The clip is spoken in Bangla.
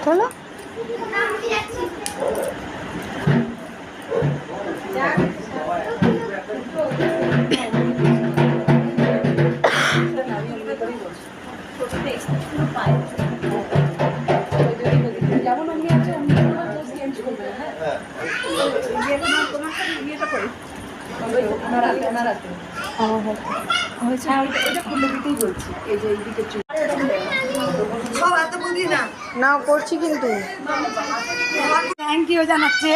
চলো যেমন অমনি আছে অমনি চেঞ্জ করবে। হ্যাঁ না করছি কিন্তু থ্যাংক ইউ জানাচ্ছে।